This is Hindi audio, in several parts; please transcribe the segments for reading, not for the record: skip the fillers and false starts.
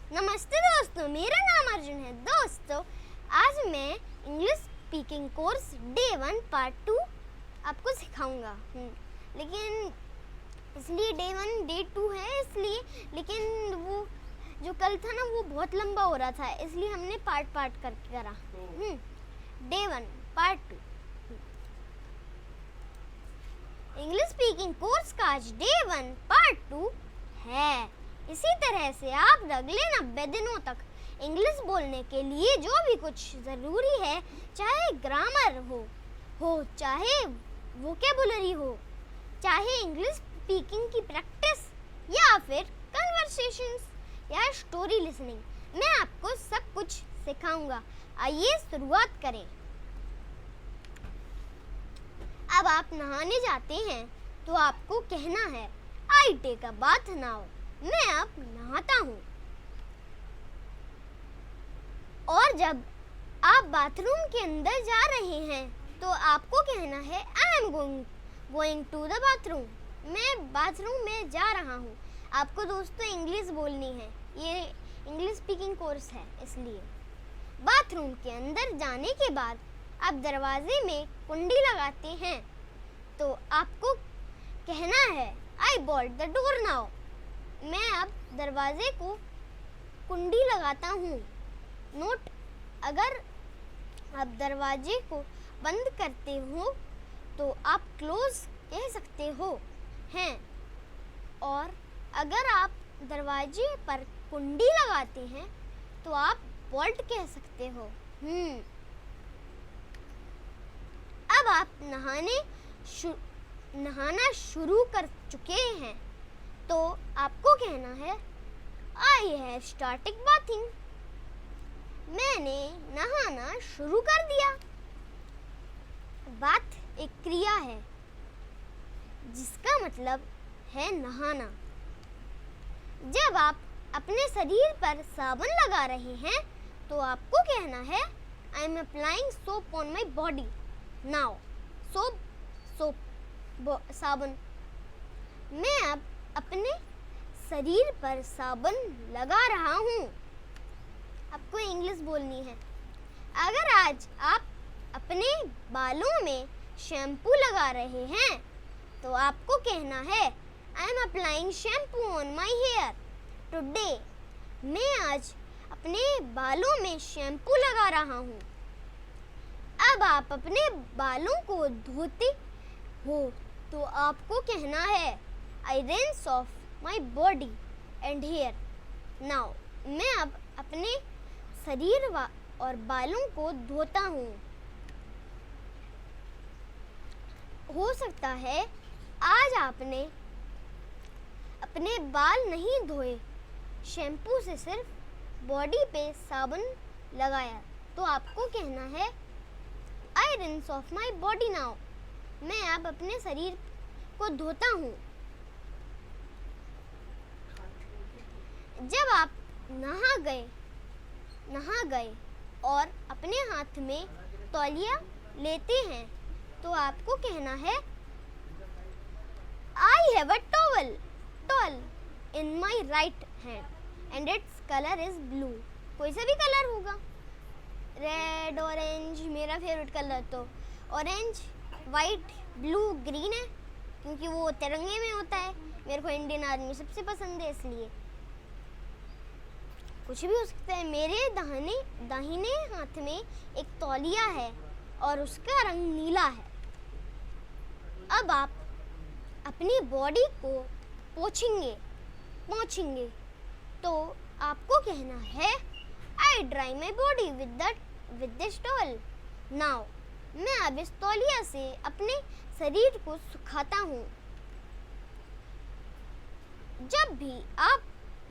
नमस्ते दोस्तों, मेरा नाम अर्जुन है। दोस्तों, आज मैं English speaking course day 1 part 2 आपको सिखाऊंगा। लेकिन इसलिए डे 1 डे 2 है इसलिए, लेकिन वो जो कल था ना वो बहुत लंबा हो रहा था, इसलिए हमने पार्ट पार्ट करके करा। Day 1 part 2 English speaking course का आज डे 1 पार्ट 2 है। इसी तरह से आप अगले 90 दिनों तक इंग्लिश बोलने के लिए जो भी कुछ ज़रूरी है, चाहे ग्रामर हो चाहे वोकेबुलरी हो, चाहे इंग्लिश स्पीकिंग की प्रैक्टिस या फिर कन्वर्सेशंस या स्टोरी लिसनिंग, मैं आपको सब कुछ सिखाऊंगा। आइए शुरुआत करें। अब आप नहाने जाते हैं तो आपको कहना है I take a bath now. मैं अब नहाता हूँ। और जब आप बाथरूम के अंदर जा रहे हैं तो आपको कहना है I am going to the bathroom. मैं बाथरूम में जा रहा हूँ। आपको दोस्तों इंग्लिश बोलनी है, ये इंग्लिश स्पीकिंग कोर्स है इसलिए। बाथरूम के अंदर जाने के बाद आप दरवाजे में कुंडी लगाते हैं तो आपको कहना है आई बोल्ट द डोर नाउ। मैं अब दरवाजे को कुंडी लगाता हूँ। नोट, अगर आप दरवाजे को बंद करते हो तो आप क्लोज कह सकते हो हैं, और अगर आप दरवाजे पर कुंडी लगाते हैं तो आप बोल्ट कह सकते हो। अब आप नहाना शुरू कर चुके हैं तो आपको कहना है आई हैव स्टार्टेड बाथिंग। मैंने नहाना शुरू कर दिया। बाथ एक क्रिया है जिसका मतलब है नहाना। जब आप अपने शरीर पर साबुन लगा रहे हैं तो आपको कहना है I am applying soap on my body now. Soap साबुन। मैं अब अपने शरीर पर साबुन लगा रहा हूँ। आपको इंग्लिश बोलनी है। अगर आज आप अपने बालों में शैम्पू लगा रहे हैं तो आपको कहना है I am applying shampoo on my here today. मैं आज अपने बालों में शैम्पू लगा रहा हूँ। अब आप अपने बालों को धोते हो तो आपको कहना है I rinse off my body and hair now. मैं अब अपने शरीर और बालों को धोता हूँ। हो सकता है आज आपने अपने बाल नहीं धोए, शैम्पू से सिर्फ बॉडी पे साबुन लगाया, तो आपको कहना है I rinse off my body now. मैं अब अपने शरीर को धोता हूँ। जब आप नहा गए और अपने हाथ में तौलिया लेते हैं तो आपको कहना है I have a towel in my right hand and its colour is blue. कोई सा भी कलर होगा, रेड, ऑरेंज। मेरा फेवरेट कलर तो ऑरेंज, वाइट, ब्लू, ग्रीन है क्योंकि वो तिरंगे में होता है। मेरे को इंडियन आर्मी सबसे पसंद है इसलिए। कुछ भी हो सकता है। मेरे दाहिने हाथ में एक तौलिया है और उसका रंग नीला है। अब आप अपनी बॉडी को पोंछेंगे तो आपको कहना है I dry my body with this towel now. मैं अब इस तौलिया से अपने शरीर को सुखाता हूँ। जब भी आप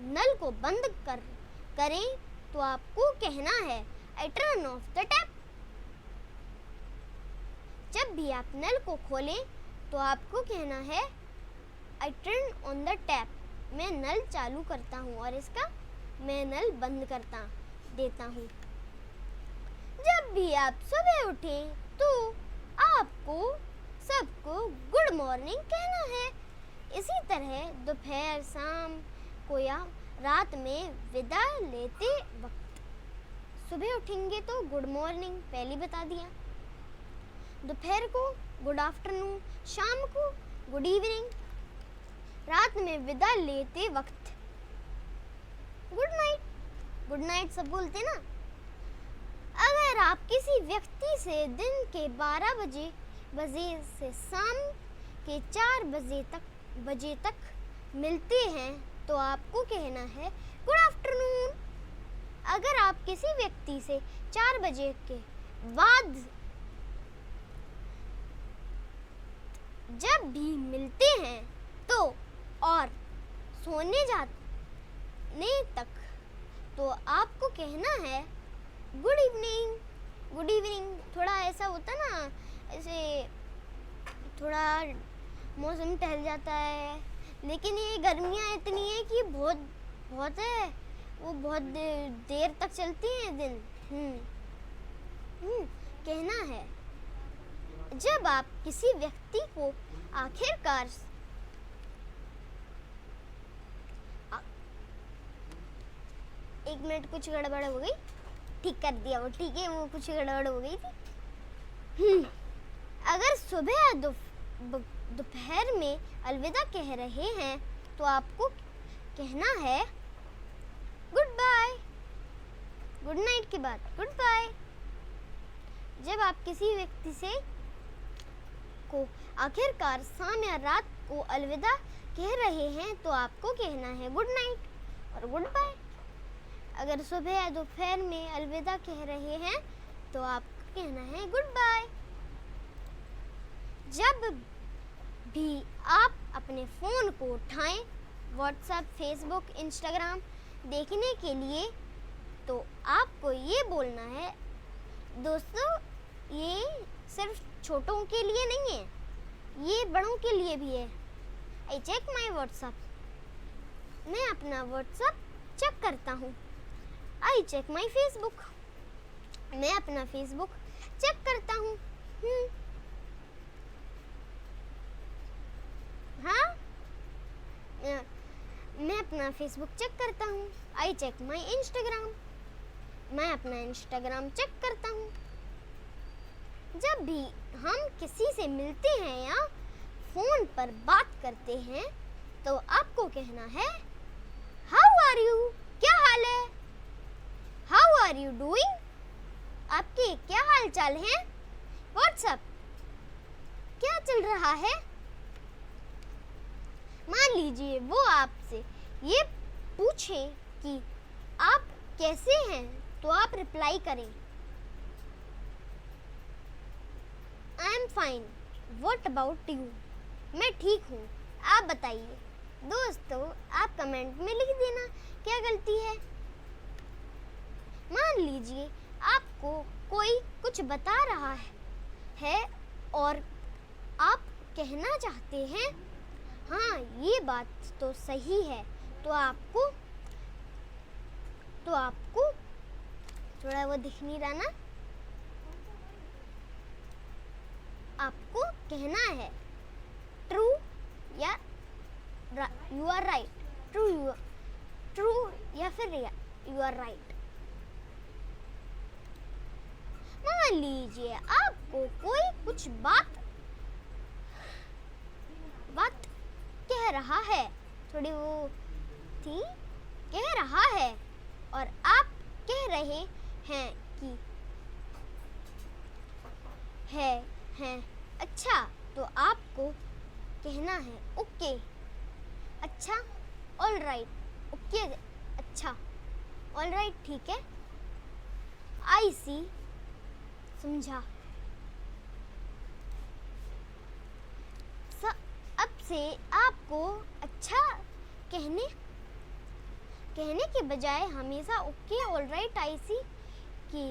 नल को बंद करें तो आपको कहना है I turn off the tap. जब भी आप नल को खोलें तो आपको कहना है I turn on the tap. मैं नल चालू करता हूँ और मैं नल बंद करता देता हूँ। जब भी आप सुबह उठें तो आपको सबको गुड मॉर्निंग कहना है। इसी तरह दोपहर, शाम को या रात में विदा लेते वक्त। सुबह उठेंगे तो गुड मॉर्निंग पहले बता दिया, दोपहर को गुड आफ्टरनून, शाम को गुड इवनिंग, रात में विदा लेते वक्त गुड नाइट। गुड नाइट सब बोलते ना। अगर आप किसी व्यक्ति से दिन के 12 बजे से शाम के 4 बजे तक मिलते हैं तो आपको कहना है गुड आफ्टरनून। अगर आप किसी व्यक्ति से 4 बजे के बाद जब भी मिलते हैं तो और सोने जाने तक तो आपको कहना है गुड इवनिंग। गुड इवनिंग थोड़ा ऐसा होता ना, ऐसे थोड़ा मौसम टहल जाता है, लेकिन ये गर्मियाँ इतनी है कि बहुत है, वो बहुत देर तक चलती हैं दिन। कहना है जब आप किसी व्यक्ति को आखिरकार एक मिनट कुछ गड़बड़ हो गई, ठीक कर दिया वो, ठीक है, वो कुछ गड़बड़ हो गई थी। अगर सुबह या दोपहर में अलविदा कह रहे हैं तो आपको कहना है गुड बाय। गुड नाइट के बाद गुड बाय। जब आप किसी व्यक्ति से को आखिरकार शाम या रात को अलविदा कह रहे हैं तो आपको कहना है गुड नाइट और गुड बाय। अगर सुबह या दोपहर में अलविदा कह रहे हैं तो आपको कहना है गुड बाय। जब भी आप अपने फ़ोन को उठाएं व्हाट्सएप, फेसबुक, इंस्टाग्राम देखने के लिए तो आपको ये बोलना है, दोस्तों ये सिर्फ छोटों के लिए नहीं है, ये बड़ों के लिए भी है। आई चेक माई व्हाट्सएप, मैं अपना व्हाट्सएप चेक करता हूँ। आई चेक माई फेसबुक, मैं अपना फेसबुक चेक करता हूँ। हाँ, मैं अपना फेसबुक चेक करता हूँ। आई चेक माई इंस्टाग्राम, मैं अपना इंस्टाग्राम चेक करता हूँ। जब भी हम किसी से मिलते हैं या फ़ोन पर बात करते हैं तो आपको कहना है हाउ आर यू, क्या हाल है। हाउ आर यू डूइंग, आपके क्या हाल चाल हैं। व्हाट्सएप, क्या चल रहा है। मान लीजिए वो आपसे ये पूछे कि आप कैसे हैं तो आप रिप्लाई करें I am fine, what about you, मैं ठीक हूँ, आप बताइए। दोस्तों आप कमेंट में लिख देना क्या गलती है। मान लीजिए आपको कोई कुछ बता रहा है और आप कहना चाहते हैं हाँ ये बात तो सही है, तो आपको थोड़ा वो दिख नहीं रहा ना, आपको कहना है ट्रू या यू आर राइट, ट्रू या फिर यू आर राइट। मान लीजिए आपको कोई कुछ बात कह रहा है, थोड़ी वो थी, कह रहा है और आप कह रहे हैं कि है अच्छा, तो आपको कहना है ओके, अच्छा, ऑल राइट, ओके, अच्छा, ऑल राइट, ठीक है, आई सी, समझा। अब से आपको अच्छा कहने के बजाय हमेशा ओके, ऑल राइट, आई सी की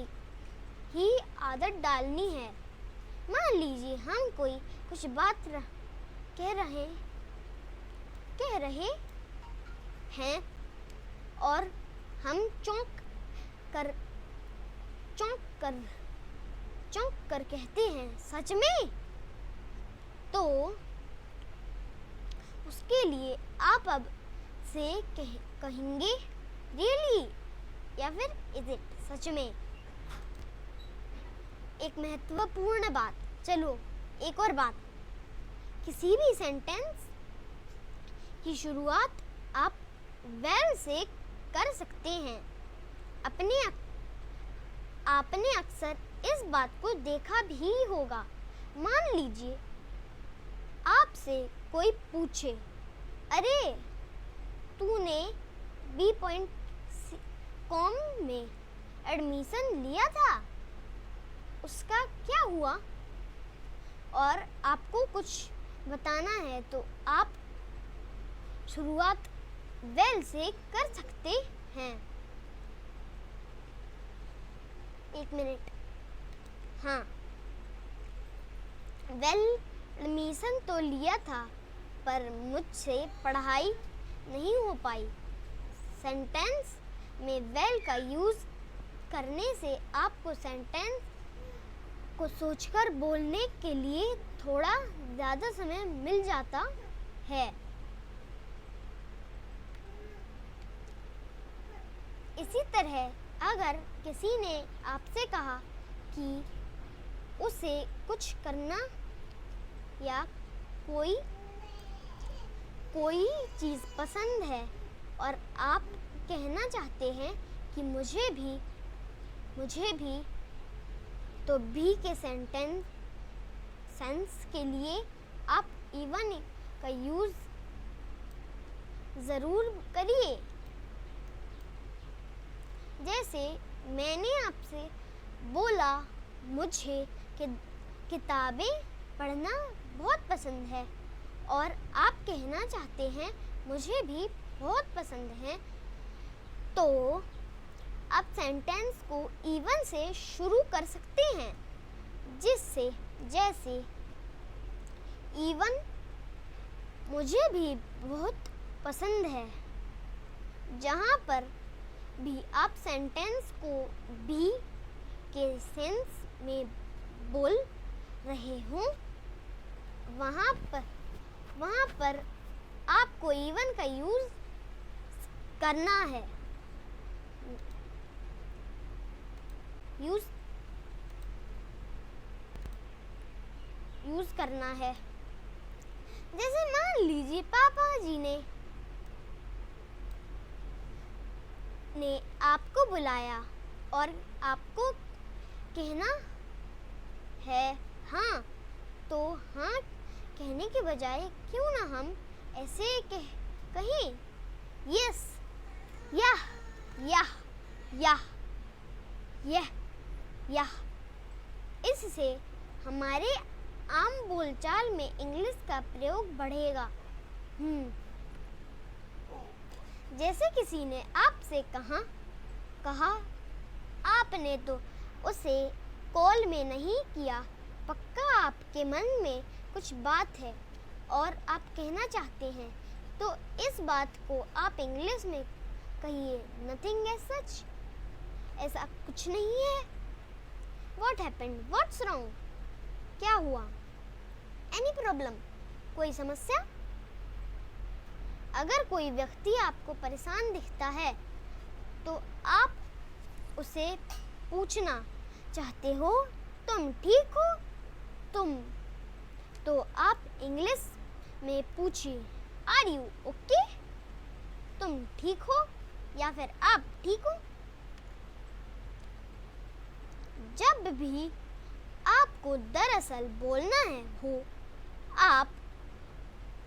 ही आदत डालनी है। मान लीजिए हम कोई कुछ बात कह रहे हैं और हम चौंक कर कहते हैं सच में, तो उसके लिए आप अब से कहेंगे रियली या फिर इज इट, सच में। एक महत्वपूर्ण बात, चलो एक और बात, किसी भी सेंटेंस की शुरुआत आप वेल से कर सकते हैं। आपने अक्सर इस बात को देखा भी होगा। मान लीजिए आपसे कोई पूछे, अरे तूने B.com में एडमिशन लिया था, उसका क्या हुआ? और आपको कुछ बताना है तो आप शुरुआत वेल से कर सकते हैं। एक मिनट, हाँ, वेल एडमिशन तो लिया था पर मुझसे पढ़ाई नहीं हो पाई। सेंटेंस में वेल का यूज़ करने से आपको सेंटेंस को सोचकर बोलने के लिए थोड़ा ज़्यादा समय मिल जाता है। इसी तरह अगर किसी ने आपसे कहा कि उसे कुछ करना या कोई चीज़ पसंद है और आप कहना चाहते हैं कि मुझे भी, तो भी के सेंस के लिए आप इवन का यूज़ ज़रूर करिए। जैसे मैंने आपसे बोला मुझे किताबें पढ़ना बहुत पसंद है और आप कहना चाहते हैं मुझे भी बहुत पसंद है, तो आप सेंटेंस को इवन से शुरू कर सकते हैं, जैसे इवन मुझे भी बहुत पसंद है। जहाँ पर भी आप सेंटेंस को भी के सेंस में बोल रहे हों, वहाँ पर आपको इवन का यूज़ करना है। यूज़ करना है। जैसे मान लीजिए पापा जी ने आपको बुलाया और आपको कहना है हाँ, तो हाँ कहने के बजाय क्यों ना हम ऐसे कहें यस, यह, इससे हमारे आम बोलचाल में इंग्लिश का प्रयोग बढ़ेगा। जैसे किसी ने आपसे कहा आपने तो उसे कॉल में नहीं किया, पक्का आपके मन में कुछ बात है और आप कहना चाहते हैं, तो इस बात को आप इंग्लिश में कहिए नथिंग एज सच, ऐसा कुछ नहीं है। व्हाट हैपेंड, व्हाट्स रॉन्ग, क्या हुआ, एनी प्रॉब्लम, कोई समस्या। अगर कोई व्यक्ति आपको परेशान दिखता है तो आप उसे पूछना चाहते हो तुम ठीक हो, तो आप इंग्लिश में पूछिए आर यू ओके, तुम ठीक हो या फिर आप ठीक हो। जब भी आपको दरअसल बोलना हो, आप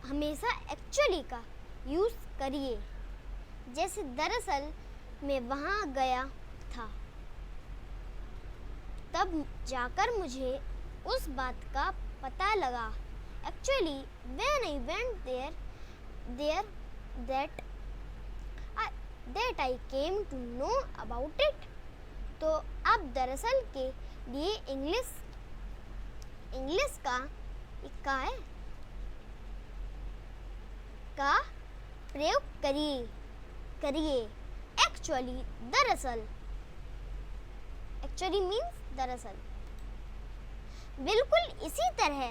हमेशा एक्चुअली का यूज़ करिए। जैसे दरअसल मैं वहाँ गया था, तब जाकर मुझे उस बात का पता लगा। Actually when I went there that I came to know about it. तो आप दरअसल के लिए इंग्लिश का प्रयोग करिए। एक्चुअली, दरअसल, एक्चुअली मीन्स दरअसल। बिल्कुल इसी तरह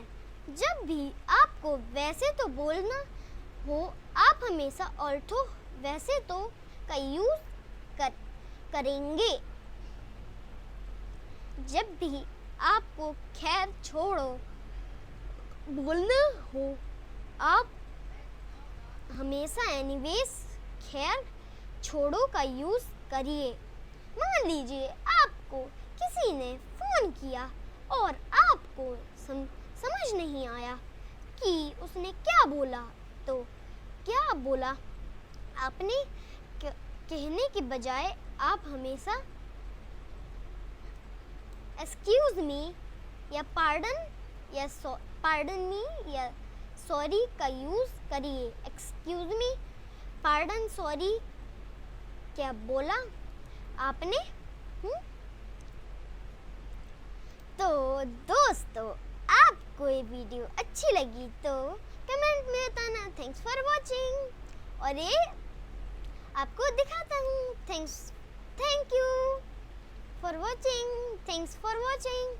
जब भी आपको वैसे तो बोलना हो, आप हमेशा ऑल्थो वैसे तो का यूज करेंगे। जब भी आपको खैर छोड़ो बोलना हो, आप हमेशा एनीवेज खैर छोड़ो का यूज करिए। मान लीजिए आपको किसी ने फोन किया और आपको समझ नहीं आया कि उसने क्या बोला, तो क्या बोला आपने कहने के बजाय आप हमेशा एक्सक्यूज मी या पार्डन मी या सॉरी का यूज करिए। एक्सक्यूज मी, पार्डन, सॉरी, क्या बोला आपने? तो दोस्तों, आपको ये वीडियो अच्छी लगी तो कमेंट में बताना। Thanks for watching. और ये आपको दिखाता हूँ। Thank you for watching. Thanks for watching.